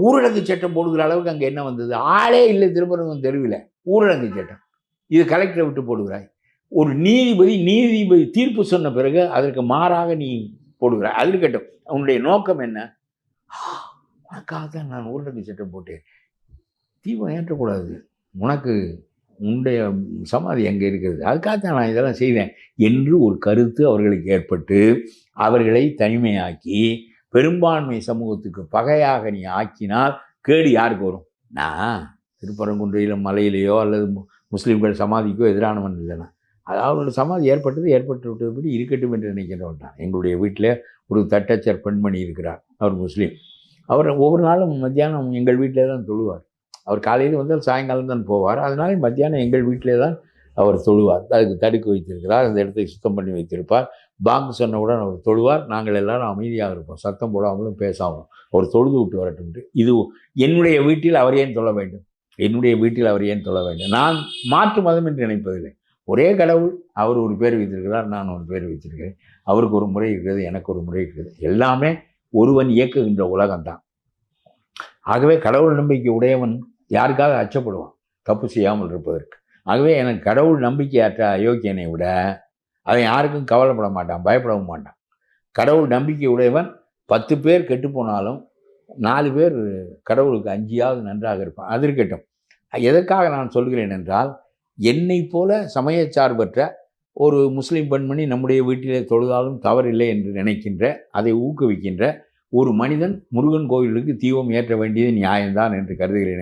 ஊரடங்கு சட்டம் போடுகிற அளவுக்கு அங்கே என்ன வந்தது? ஆளே இல்லை திருப்பரங்குன்றம் தெருவில், ஊரடங்கு சட்டம். இது கலெக்டரை விட்டு போடுகிறாய். ஒரு நீதிபதி தீர்ப்பு சொன்ன பிறகு அதற்கு மாறாக நீ போடுகிறாய். அது இருக்கட்டும், உன்னுடைய நோக்கம் என்ன? உனக்காக தான் நான் ஊரடங்கு சட்டம் போட்டேன். தீபம் ஏற்றக்கூடாது, உனக்கு உன்னுடைய சமாதி எங்கே இருக்கிறது, அதுக்காகத்தான் நான் இதெல்லாம் செய்வேன் என்று ஒரு கருத்து அவர்களுக்கு ஏற்பட்டு அவர்களை தனிமையாக்கி பெரும்பான்மை சமூகத்துக்கு பகையாக நீ ஆக்கினால் கேடு யாருக்கு வரும்? நான் திருப்பரங்குன்றையில மலையிலேயோ அல்லது முஸ்லீம்கள் சமாதிக்கோ எதிரானவன் இல்லைனா, அதாவது சமாதி ஏற்பட்டு விட்டபடி இருக்கட்டும் என்று நினைக்கிறவன் தான். எங்களுடைய வீட்டில் ஒரு தட்டச்சர் பெண்மணி இருக்கிறார், அவர் முஸ்லீம். அவர் ஒவ்வொரு நாளும் மத்தியானம் எங்கள் வீட்டிலே தான் தொழுவார். அவர் காலையில் வந்தால் சாயங்காலம் தான் போவார். அதனால் மத்தியானம் எங்கள் வீட்டிலே தான் அவர் தொழுவார். அதுக்கு தடுக்கு வைத்திருக்கிறார், அந்த இடத்தை சுத்தம் பண்ணி வைத்திருப்பார். பாங்கு சொன்னவுடன் அவர் தொழுவார். நாங்கள் எல்லாரும் அமைதியாக இருப்போம், சத்தம் போடாமலும் பேசாமலும். அவர் தொழுது விட்டு வரட்டும். இது என்னுடைய வீட்டில் அவர் ஏன் தொழ வேண்டும்? நான் மாற்று மதம் என்று நினைப்பதில்லை. ஒரே கடவுள், அவர் ஒரு பேர் வைத்திருக்கிறார், நான் ஒரு பேர் வைத்திருக்கிறேன். அவருக்கு ஒரு முறை இருக்கிறது, எனக்கு ஒரு முறை இருக்கிறது. எல்லாமே ஒருவன் இயக்குகின்ற உலகம்தான். ஆகவே கடவுள் நம்பிக்கை உடையவன் யாருக்காக அச்சப்படுவான்? தப்பு செய்யாமல் இருப்பதற்கு. ஆகவே எனக்கு கடவுள் நம்பிக்கையற்ற அயோக்கியனை விட அவன் யாருக்கும் கவலைப்பட மாட்டான், பயப்படவும் மாட்டான். கடவுள் நம்பிக்கை உடையவன் 10 பேர் கெட்டு போனாலும் 4 பேர் கடவுளுக்கு அஞ்சியாவது நன்றாக இருப்பான். அது இருக்கட்டும். எதற்காக நான் சொல்கிறேன் என்றால், என்னை போல சமயச்சார்பற்ற ஒரு முஸ்லீம் பெண்மணி நம்முடைய வீட்டிலே தொழுதாலும் தவறில்லை என்று நினைக்கின்ற, அதை ஊக்குவிக்கின்ற ஒரு மனிதன் முருகன் கோவிலுக்கு தீபம் ஏற்ற வேண்டியது நியாயம்தான் என்று கருதுகிறேன்.